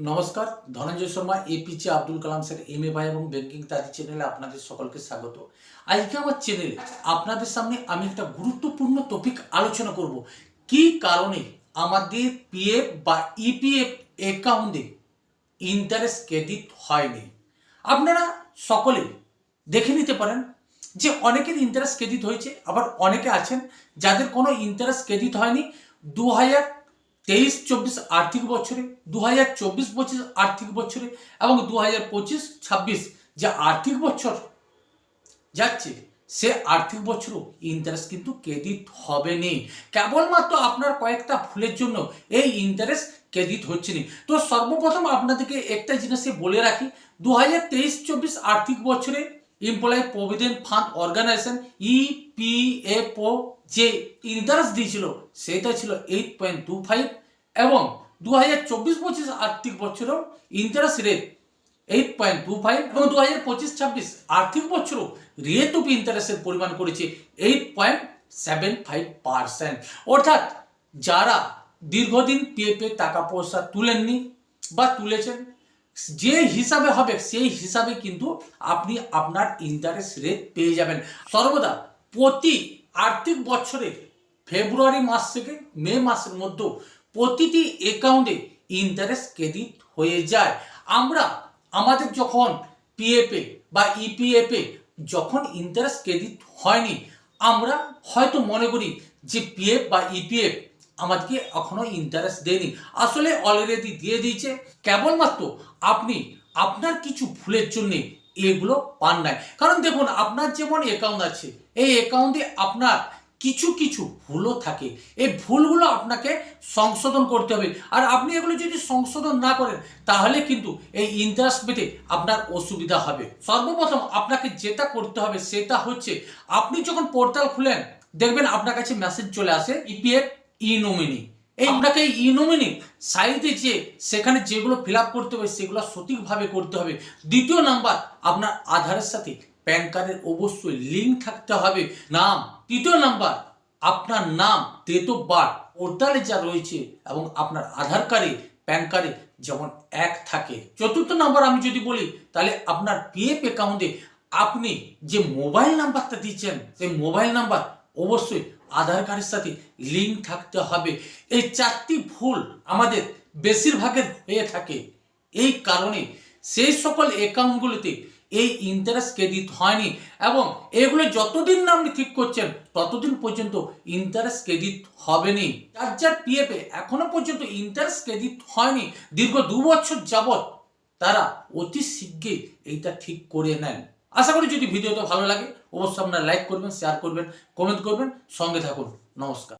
নমস্কার, Dhananjay Sharma APJ Abdul Kalam sir MA ভাই এবং ব্যাংকিং তাঁতি চ্যানেলে আপনাদের সকলকে স্বাগত। আজকে আমার চ্যানেলে আপনাদের সামনে আমি একটা গুরুত্বপূর্ণ টপিক আলোচনা করব। কি কারণে আমাদের পিএফ বা ইপিএফ অ্যাকাউন্টে ইন্টারেস্ট ক্রেডিট হয়নি। আপনারা সকলে দেখে নিতে পারেন যে অনেকের ইন্টারেস্ট ক্রেডিট হয়েছে, আবার অনেকে আছেন যাদের কোনো ইন্টারেস্ট ক্রেডিট হয়নি। 2023-24 আর্থিক বছরে, 2024-25 আর্থিক বছরে এবং 2025-26 যে আর্থিক বছর যাচ্ছে সে আর্থিক বছরও ইন্টারেস্ট কিন্তু ক্রেডিট হবে নি। কেবলমাত্র আপনার কয়েকটা ভুলের জন্য এই ইন্টারেস্ট ক্রেডিট হচ্ছে না। তো সর্বপ্রথম আপনাদেরকে একটা জিনিসে বলে রাখি, 2023-24 আর্থিক বছরে employee provident fund organisation EPFO যে ইন্টারেস্ট দিয়েছিল সেটা ছিল 8.25 এবং 2024-25 আর্থিক বছরেও ইন্টারেস্ট রেট 8.25 এবং 2025-26 আর্থিক বছরও রেট অফ ইন্টারেস্টের পরিমাণ করেছে 8.75%। অর্থাৎ যারা দীর্ঘদিন পিএফে টাকা পয়সা তুলেননি বা তুলেছেন, যে হিসাবে হবে সেই হিসাবে কিন্তু আপনি আপনার ইন্টারেস্ট রেট পেয়ে যাবেন। সর্বদা প্রতি আর্থিক বছরে ফেব্রুয়ারি মাস থেকে মে মাসের মধ্যে প্রতিটি অ্যাকাউন্টে ইন্টারেস্ট ক্রেডিট হয়ে যায়। আমরা আমাদের যখন পিএফে বা ইপিএফে যখন ইন্টারেস্ট ক্রেডিট হয়নি, আমরা হয়তো মনে করি যে পিএফ বা ইপিএফ আমাদেরকে এখনো ইন্টারেস্ট দেয়নি। আসলে অলরেডি দিয়ে দিয়েছে, কেবলমাত্র আপনি আপনার কিছু ভুলের জন্য এগুলো পান নাই। কারণ দেখুন, আপনার যেমন অ্যাকাউন্ট আছে, এই অ্যাকাউন্টে আপনার কিছু কিছু ভুলও থাকে। এই ভুলগুলো আপনাকে সংশোধন করতে হবে, আর আপনি এগুলো যদি সংশোধন না করেন তাহলে কিন্তু এই ইন্টারেস্ট পেতে আপনার অসুবিধা হবে। সর্বপ্রথম আপনাকে যেটা করতে হবে সেটা হচ্ছে, আপনি যখন পোর্টাল খুলেন দেখবেন আপনার কাছে মেসেজ চলে আসে ইপিএফ ই নমিনি। এই আপনাকে ই নমিনি সাইটে যে সেখানে যেগুলো ফিল আপ করতে হবে সেগুলো সঠিকভাবে করতে হবে। দ্বিতীয় নাম্বার, আপনার আধারের সাথে প্যান কার্ডের অবশ্যই লিঙ্ক থাকতে হবে নাম। তৃতীয় নাম্বার, আপনার নাম, ডেট অফ বার্থ পোর্টালে যা রয়েছে এবং আপনার আধার কার্ডে প্যান কার্ডে যেমন এক থাকে। চতুর্থ নাম্বার আমি যদি বলি, তাহলে আপনার পিএফ অ্যাকাউন্টে আপনি যে মোবাইল নাম্বারটা দিচ্ছেন সেই মোবাইল নাম্বার অবশ্যই আধার কার্ডের সাথে লিঙ্ক থাকতে হবে। এই চারটি ভুল আমাদের বেশিরভাগের হয়ে থাকে। এই কারণে সেই সকল অ্যাকাউন্টগুলোতে এই ইন্টারেস্ট ক্রেডিট হয়নি, এবং এগুলো যতদিন না আপনি ঠিক করছেন ততদিন পর্যন্ত ইন্টারেস্ট ক্রেডিট হবে নি। যার যার পিএফে এখনো পর্যন্ত ইন্টারেস্ট ক্রেডিট হয়নি দীর্ঘ 2 বছর যাবৎ, তারা অতি শীঘ্রই এইটা ঠিক করে নেন। আশা করি যদি ভিডিওটা ভালো লাগে অবশ্যই আপনারা লাইক করবেন, শেয়ার করবেন, কমেন্ট করবেন, সঙ্গে থাকুন। নমস্কার।